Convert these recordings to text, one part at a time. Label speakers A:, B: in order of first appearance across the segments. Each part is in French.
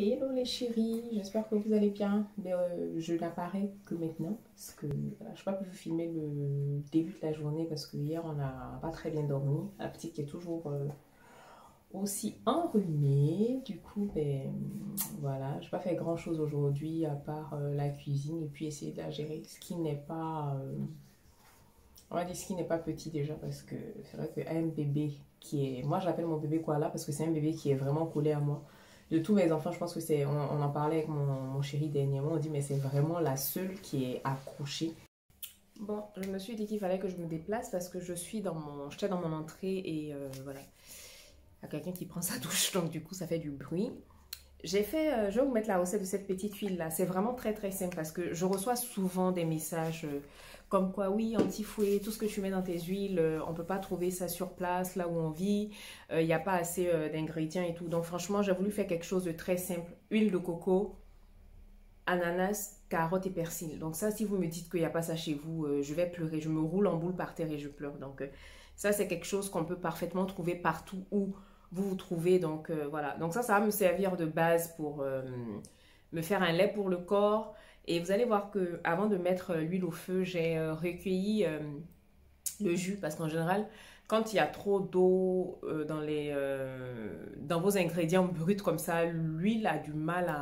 A: Hello les chéris, j'espère que vous allez bien. Mais, je n'apparais que maintenant parce que voilà, je n'ai pas pu vous filmer le début de la journée parce que hier on n'a pas très bien dormi. La petite est toujours aussi enrhumée. Du coup, ben, voilà, je n'ai pas fait grand chose aujourd'hui à part la cuisine et puis essayer de la gérer. Ce qui n'est pas, on va dire ce qui n'est pas petit déjà parce que c'est vrai qu'un bébé qui est, moi j'appelle mon bébé Koala parce que c'est un bébé qui est vraiment collé à moi. De tous mes enfants, je pense que c'est, on en parlait avec mon chéri dernièrement, on dit mais c'est vraiment la seule qui est accrochée. Bon, je me suis dit qu'il fallait que je me déplace parce que j'étais dans mon entrée et voilà, il y a quelqu'un qui prend sa douche, donc du coup ça fait du bruit. Je vais vous mettre la recette de cette petite huile là. C'est vraiment très très simple parce que je reçois souvent des messages comme quoi, oui, anti-fouet, tout ce que tu mets dans tes huiles, on ne peut pas trouver ça sur place, là où on vit. Il n'y a pas assez d'ingrédients et tout. Donc franchement, j'ai voulu faire quelque chose de très simple. Huile de coco, ananas, carotte et persil. Donc ça, si vous me dites qu'il n'y a pas ça chez vous, je vais pleurer. Je me roule en boule par terre et je pleure. Donc ça, c'est quelque chose qu'on peut parfaitement trouver partout où vous vous trouvez. Donc voilà. Donc ça va me servir de base pour me faire un lait pour le corps. Et vous allez voir que avant de mettre l'huile au feu, j'ai recueilli le jus parce qu'en général, quand il y a trop d'eau dans vos ingrédients bruts comme ça, l'huile a du mal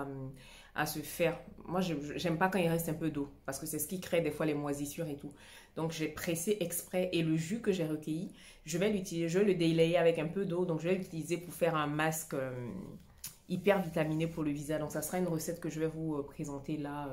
A: à se faire. Moi, j'aime pas quand il reste un peu d'eau parce que c'est ce qui crée des fois les moisissures et tout. Donc, j'ai pressé exprès et le jus que j'ai recueilli, je vais l'utiliser, je vais le délayer avec un peu d'eau. Donc, je vais l'utiliser pour faire un masque hyper vitaminé pour le visage. Donc, ça sera une recette que je vais vous présenter là.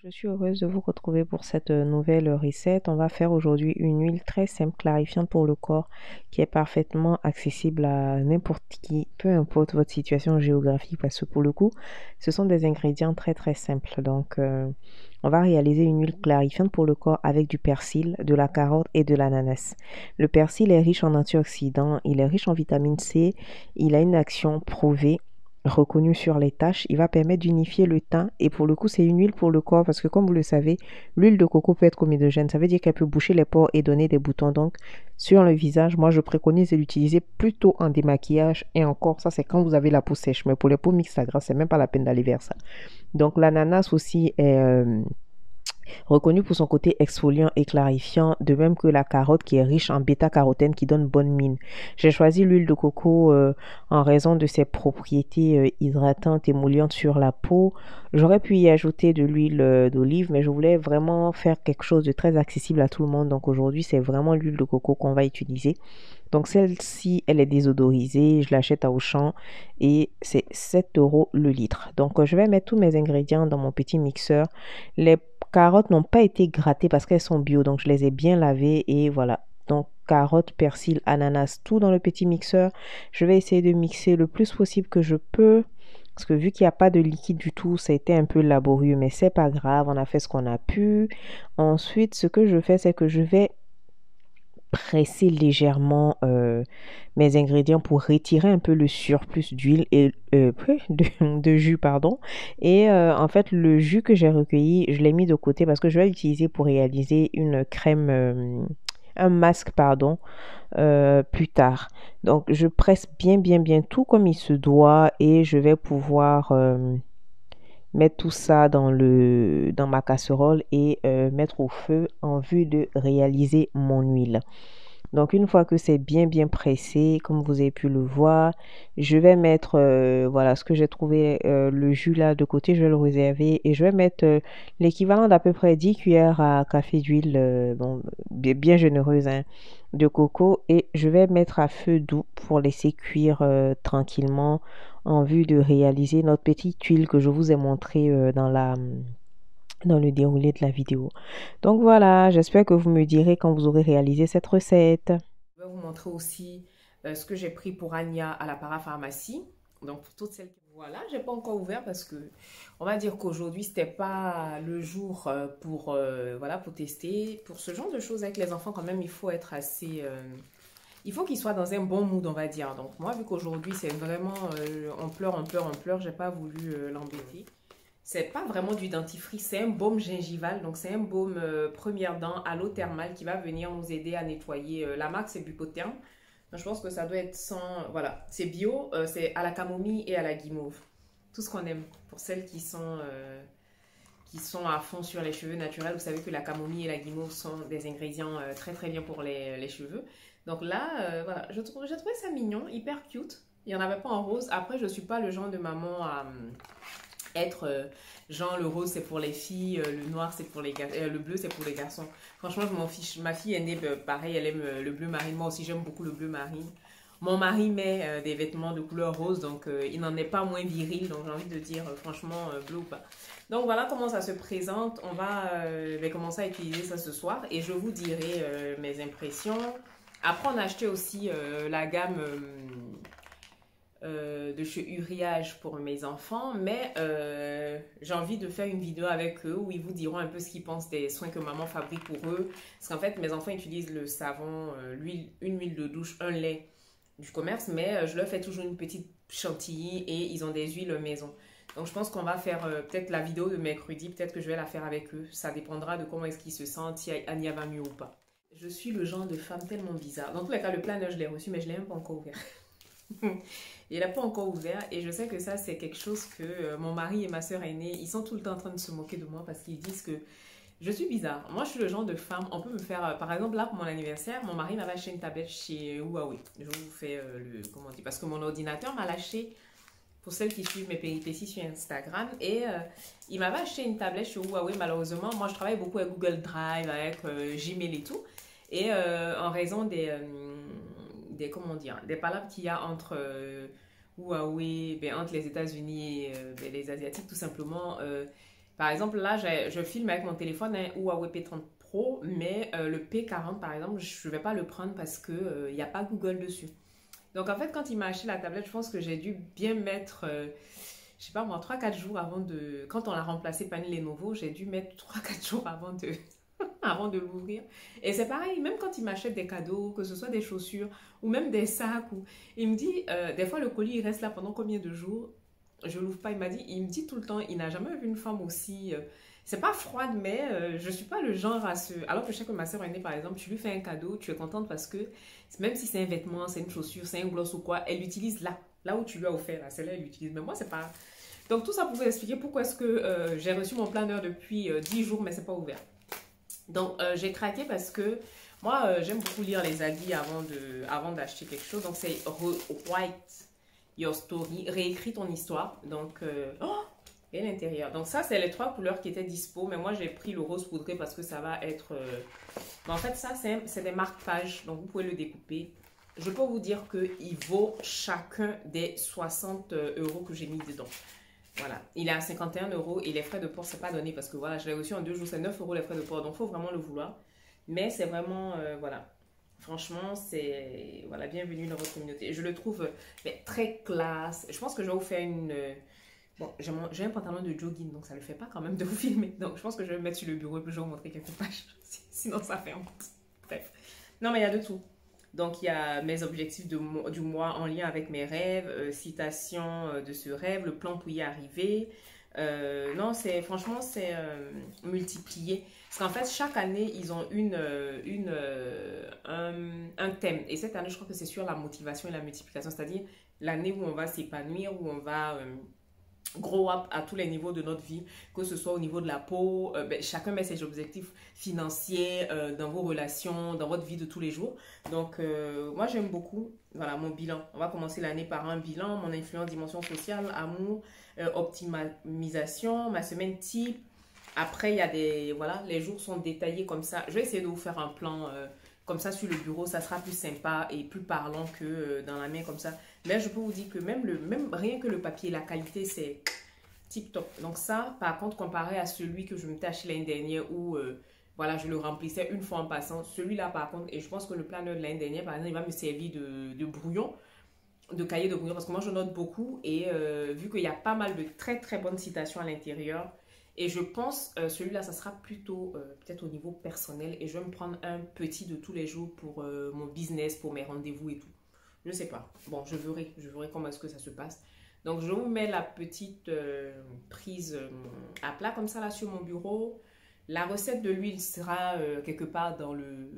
B: Je suis heureuse de vous retrouver pour cette nouvelle recette. On va faire aujourd'hui une huile très simple, clarifiante pour le corps, qui est parfaitement accessible à n'importe qui, peu importe votre situation géographique, parce que pour le coup, ce sont des ingrédients très très simples. Donc, on va réaliser une huile clarifiante pour le corps avec du persil, de la carotte et de l'ananas. Le persil est riche en antioxydants, il est riche en vitamine C, il a une action prouvée reconnu sur les taches, il va permettre d'unifier le teint et pour le coup c'est une huile pour le corps parce que comme vous le savez, l'huile de coco peut être comédogène, ça veut dire qu'elle peut boucher les pores et donner des boutons. Donc sur le visage, moi je préconise de l'utiliser plutôt en démaquillage et encore ça c'est quand vous avez la peau sèche, mais pour les peaux mixtes à gras c'est même pas la peine d'aller vers ça. Donc l'ananas aussi est reconnu pour son côté exfoliant et clarifiant, de même que la carotte qui est riche en bêta-carotène qui donne bonne mine. J'ai choisi l'huile de coco en raison de ses propriétés hydratantes et mouillantes sur la peau. J'aurais pu y ajouter de l'huile d'olive, mais je voulais vraiment faire quelque chose de très accessible à tout le monde. Donc aujourd'hui, c'est vraiment l'huile de coco qu'on va utiliser. Donc celle-ci, elle est désodorisée, je l'achète à Auchan et c'est 7 € le litre. Donc je vais mettre tous mes ingrédients dans mon petit mixeur. Les carottes n'ont pas été grattées parce qu'elles sont bio, donc je les ai bien lavées et voilà. Donc carottes, persil, ananas, tout dans le petit mixeur. Je vais essayer de mixer le plus possible que je peux. Parce que vu qu'il n'y a pas de liquide du tout, ça a été un peu laborieux, mais c'est pas grave, on a fait ce qu'on a pu. Ensuite, ce que je fais, c'est que je vais presser légèrement mes ingrédients pour retirer un peu le surplus d'huile et de jus pardon et en fait le jus que j'ai recueilli je l'ai mis de côté parce que je vais l'utiliser pour réaliser une crème un masque pardon plus tard. Donc je presse bien tout comme il se doit et je vais pouvoir mettre tout ça dans ma casserole et mettre au feu en vue de réaliser mon huile. Donc une fois que c'est bien pressé, comme vous avez pu le voir, je vais mettre voilà ce que j'ai trouvé le jus là de côté, je vais le réserver et je vais mettre l'équivalent d'à peu près 10 cuillères à café d'huile bon, bien généreuse hein, de coco et je vais mettre à feu doux pour laisser cuire tranquillement en vue de réaliser notre petite huile que je vous ai montré dans le déroulé de la vidéo. Donc voilà, j'espère que vous me direz quand vous aurez réalisé cette recette.
A: Je vais vous montrer aussi ce que j'ai pris pour Anya à la parapharmacie. Donc pour toutes celles qui... Voilà, j'ai pas encore ouvert parce que on va dire qu'aujourd'hui c'était pas le jour pour voilà pour tester. Pour ce genre de choses avec les enfants quand même il faut être assez il faut qu'ils soient dans un bon mood on va dire. Donc moi vu qu'aujourd'hui c'est vraiment on pleure, j'ai pas voulu l'embêter. C'est pas vraiment du dentifrice, c'est un baume gingival. Donc, c'est un baume première dent à l'eau thermale qui va venir nous aider à nettoyer. La marque, c'est Bupotherm. Donc, je pense que ça doit être sans... Voilà, c'est bio, c'est à la camomille et à la guimauve. tout ce qu'on aime. Pour celles qui sont à fond sur les cheveux naturels, vous savez que la camomille et la guimauve sont des ingrédients très très bien pour les cheveux. Donc là, voilà, j'ai trouvé ça mignon, hyper cute. Il n'y en avait pas en rose. Après, je ne suis pas le genre de maman à être genre le rose c'est pour les filles, le noir c'est pour les garçons, le bleu c'est pour les garçons. Franchement, je m'en fiche. Ma fille est née pareil, elle aime le bleu marine. Moi aussi, j'aime beaucoup le bleu marine. Mon mari met des vêtements de couleur rose, donc il n'en est pas moins viril. Donc j'ai envie de dire, franchement, bleu ou pas. Donc voilà comment ça se présente. Je vais commencer à utiliser ça ce soir et je vous dirai mes impressions. Après, on a acheté aussi la gamme de chez Uriage pour mes enfants, mais j'ai envie de faire une vidéo avec eux où ils vous diront un peu ce qu'ils pensent des soins que maman fabrique pour eux. Parce qu'en fait, mes enfants utilisent le savon, une huile de douche, un lait du commerce, mais je leur fais toujours une petite chantilly et ils ont des huiles maison. Donc je pense qu'on va faire peut-être la vidéo de mercredi, peut-être que je vais la faire avec eux. Ça dépendra de comment est-ce qu'ils se sentent, si Ania va mieux ou pas. Je suis le genre de femme tellement bizarre. Dans tous les cas, le planeur, je l'ai reçu, mais je ne l'ai même pas encore ouvert. Il n'a pas encore ouvert et je sais que ça, c'est quelque chose que mon mari et ma soeur aînée, ils sont tout le temps en train de se moquer de moi parce qu'ils disent que je suis bizarre. Moi, je suis le genre de femme, on peut me faire... par exemple, là, pour mon anniversaire, mon mari m'avait acheté une tablette chez Huawei. Je vous fais comment on dit, parce que mon ordinateur m'a lâché, pour celles qui suivent mes péripéties sur Instagram, et il m'avait acheté une tablette chez Huawei. Malheureusement, moi, je travaille beaucoup avec Google Drive, avec Gmail et tout. Et en raison comment dire, des palabres qu'il y a entre Huawei, entre les États-Unis et les Asiatiques, tout simplement. Par exemple, là, je filme avec mon téléphone un Huawei P30 Pro, mais le P40, par exemple, je ne vais pas le prendre parce qu'il n'y a pas Google dessus. Donc, en fait, quand il m'a acheté la tablette, je pense que j'ai dû bien mettre, je sais pas moi, 3-4 jours avant de... Quand on l'a remplacé par une Lenovo, j'ai dû mettre 3-4 jours avant de... avant de l'ouvrir. Et c'est pareil, même quand il m'achète des cadeaux, que ce soit des chaussures ou même des sacs, il me dit, des fois le colis il reste là pendant combien de jours, je l'ouvre pas, il me dit tout le temps, il n'a jamais vu une femme aussi, c'est pas froide, mais je suis pas le genre à se... Alors que je sais que ma soeur aînée, par exemple, tu lui fais un cadeau, tu es contente parce que même si c'est un vêtement, c'est une chaussure, c'est un gloss ou quoi, elle l'utilise là où tu lui as offert, là, c'est là elle l'utilise. Mais moi, c'est pas... Donc tout ça pour vous expliquer pourquoi est-ce que j'ai reçu mon planeur depuis 10 jours, mais c'est pas ouvert. Donc j'ai craqué parce que moi j'aime beaucoup lire les avis avant d'acheter quelque chose. Donc c'est Write Your Story, réécris ton histoire. Donc et l'intérieur. Donc ça c'est les 3 couleurs qui étaient dispo, mais moi j'ai pris le rose poudré parce que ça va être... En fait ça c'est des marque-pages, donc vous pouvez le découper. Je peux vous dire qu'il vaut chacun des 60 € que j'ai mis dedans. Voilà, il est à 51 € et les frais de port, c'est pas donné parce que voilà, je l'ai reçu en 2 jours, c'est 9 € les frais de port, donc il faut vraiment le vouloir. Mais c'est vraiment, voilà, franchement, c'est, voilà, bienvenue dans votre communauté. Et je le trouve très classe. Je pense que je vais vous faire une, bon, j'ai un pantalon de jogging, donc ça ne le fait pas quand même de vous filmer. Donc je pense que je vais me mettre sur le bureau et puis je vais vous montrer quelques pages, sinon ça fait honte. Bref, non mais il y a de tout. Donc, il y a mes objectifs du mois en lien avec mes rêves, citation de ce rêve, le plan pour y arriver. Non, franchement, c'est multiplié. Parce qu'en fait, chaque année, ils ont un thème. Et cette année, je crois que c'est sur la motivation et la multiplication. C'est-à-dire l'année où on va s'épanouir, où on va... grow up à tous les niveaux de notre vie, que ce soit au niveau de la peau, chacun met ses objectifs financiers dans vos relations, dans votre vie de tous les jours. Donc, moi, j'aime beaucoup, voilà, mon bilan. On va commencer l'année par un bilan, mon influence, dimension sociale, amour, optimisation, ma semaine type. Après, il y a des, voilà, les jours sont détaillés comme ça. Je vais essayer de vous faire un plan comme ça sur le bureau, ça sera plus sympa et plus parlant que dans la main comme ça. Mais je peux vous dire que même rien que le papier, la qualité, c'est tip top. Donc ça, par contre, comparé à celui que je me acheté l'année dernière où voilà, je le remplissais une fois en passant, celui-là par contre, et je pense que le planeur de l'année dernière, par exemple, il va me servir de brouillon, de cahier de brouillon, parce que moi je note beaucoup et vu qu'il y a pas mal de très très bonnes citations à l'intérieur, et je pense celui-là, ça sera plutôt peut-être au niveau personnel et je vais me prendre un petit de tous les jours pour mon business, pour mes rendez-vous et tout. Je ne sais pas. Bon, je verrai comment est-ce que ça se passe. Donc, je vous mets la petite prise à plat comme ça là sur mon bureau. La recette de l'huile sera quelque part dans le,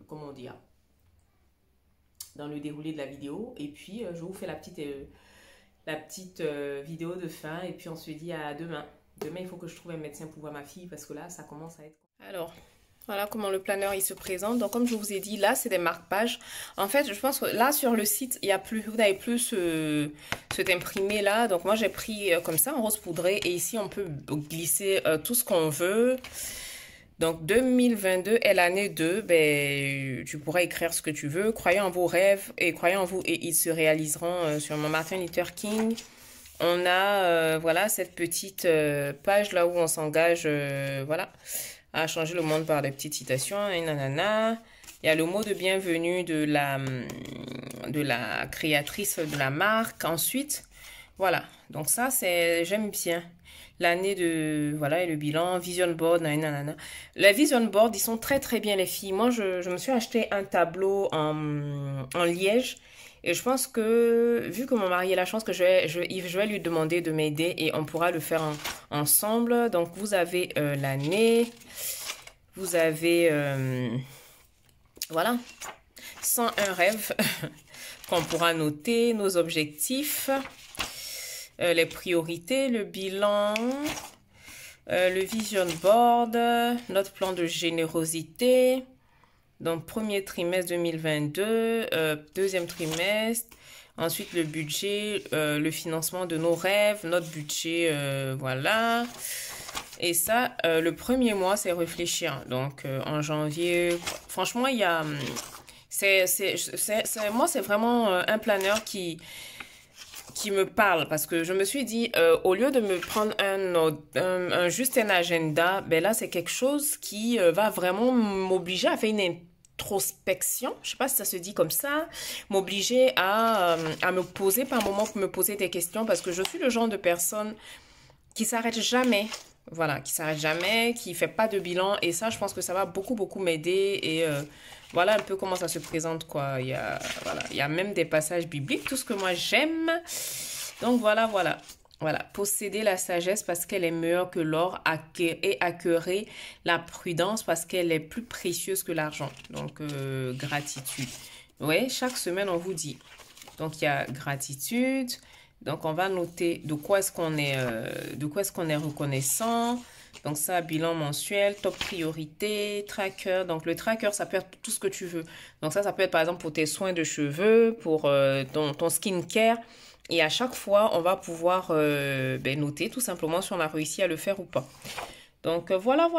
A: comment dire, dans le déroulé de la vidéo. Et puis, je vous fais la la petite vidéo de fin. Et puis on se dit à demain. Demain, il faut que je trouve un médecin pour voir ma fille parce que là, ça commence à être... Alors, voilà comment le planeur il se présente. Donc, comme je vous ai dit, là, c'est des marque-pages. En fait, je pense que là, sur le site, il y a plus, vous n'avez plus cet imprimé-là. Donc, moi, j'ai pris comme ça, en rose poudré. Et ici, on peut glisser tout ce qu'on veut. Donc, 2022 est l'année 2. Ben, tu pourras écrire ce que tu veux. Croyez en vos rêves et croyez en vous et ils se réaliseront sur mon Martin Luther King. On a, voilà, cette petite page là où on s'engage, voilà, à changer le monde par des petites citations, et nanana. Il y a le mot de bienvenue de la créatrice de la marque. Ensuite, voilà, donc ça, c'est, j'aime bien. L'année de, voilà, et le bilan, vision board, nanana. Les vision board, ils sont très très bien les filles. Moi, je me suis acheté un tableau en liège. Et je pense que, vu que mon mari a la chance que je vais lui demander de m'aider et on pourra le faire ensemble. Donc, vous avez l'année, vous avez, voilà, 101 rêves qu'on pourra noter, nos objectifs, les priorités, le bilan, le vision board, notre plan de générosité. Donc, premier trimestre 2022, deuxième trimestre, ensuite le budget, le financement de nos rêves, notre budget, voilà. Et ça, le premier mois, c'est réfléchir. Donc, en janvier, franchement, il y a... moi, c'est vraiment un planeur qui me parle parce que je me suis dit, au lieu de me prendre juste un agenda, ben là, c'est quelque chose qui va vraiment m'obliger à faire une introspection, je sais pas si ça se dit comme ça, m'obliger à me poser par moment, pour me poser des questions parce que je suis le genre de personne qui s'arrête jamais. Voilà, qui s'arrête jamais, qui fait pas de bilan et ça, je pense que ça va beaucoup m'aider et voilà un peu comment ça se présente quoi. Il y a même des passages bibliques, tout ce que moi j'aime. Donc voilà. Posséder la sagesse parce qu'elle est meilleure que l'or et acquérir la prudence parce qu'elle est plus précieuse que l'argent. Donc gratitude. Ouais, chaque semaine on vous dit. Donc il y a gratitude. Donc, on va noter de quoi est-ce qu'on est reconnaissant. Donc, ça, bilan mensuel, top priorité, tracker. Donc, le tracker, ça peut être tout ce que tu veux. Donc, ça peut être, par exemple, pour tes soins de cheveux, pour ton skincare. Et à chaque fois, on va pouvoir noter tout simplement si on a réussi à le faire ou pas. Donc, voilà.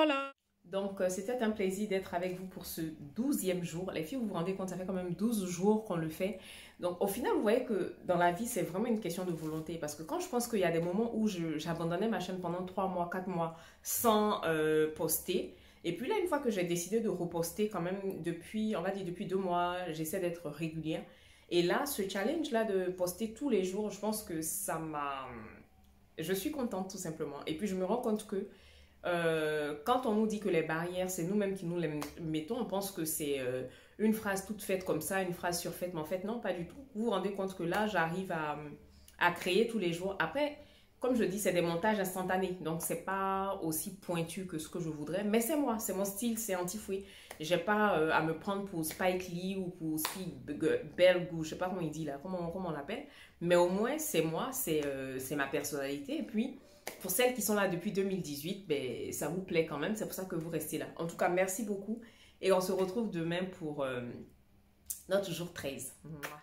A: Donc, c'était un plaisir d'être avec vous pour ce 12e jour. Les filles, vous vous rendez compte, ça fait quand même 12 jours qu'on le fait. Donc, au final, vous voyez que dans la vie, c'est vraiment une question de volonté. Parce que quand je pense qu'il y a des moments où j'abandonnais ma chaîne pendant 3 mois, 4 mois sans poster. Et puis là, une fois que j'ai décidé de reposter quand même depuis, on va dire depuis 2 mois, j'essaie d'être régulière. Et là, ce challenge-là de poster tous les jours, je pense que ça m'a... Je suis contente tout simplement. Et puis, je me rends compte que quand on nous dit que les barrières, c'est nous-mêmes qui nous les mettons, on pense que c'est une phrase toute faite comme ça, une phrase surfaite, mais en fait, non, pas du tout. Vous vous rendez compte que là, j'arrive à créer tous les jours. Après, comme je dis, c'est des montages instantanés, donc c'est pas aussi pointu que ce que je voudrais, mais c'est moi, c'est mon style, c'est anti-fouet. J'ai pas à me prendre pour Spike Lee ou pour Steve Berg ou je sais pas comment il dit là, comment on l'appelle, mais au moins, c'est moi, c'est ma personnalité, et puis... Pour celles qui sont là depuis 2018, ben, ça vous plaît quand même. C'est pour ça que vous restez là. En tout cas, merci beaucoup. Et on se retrouve demain pour notre jour 13. Mouah.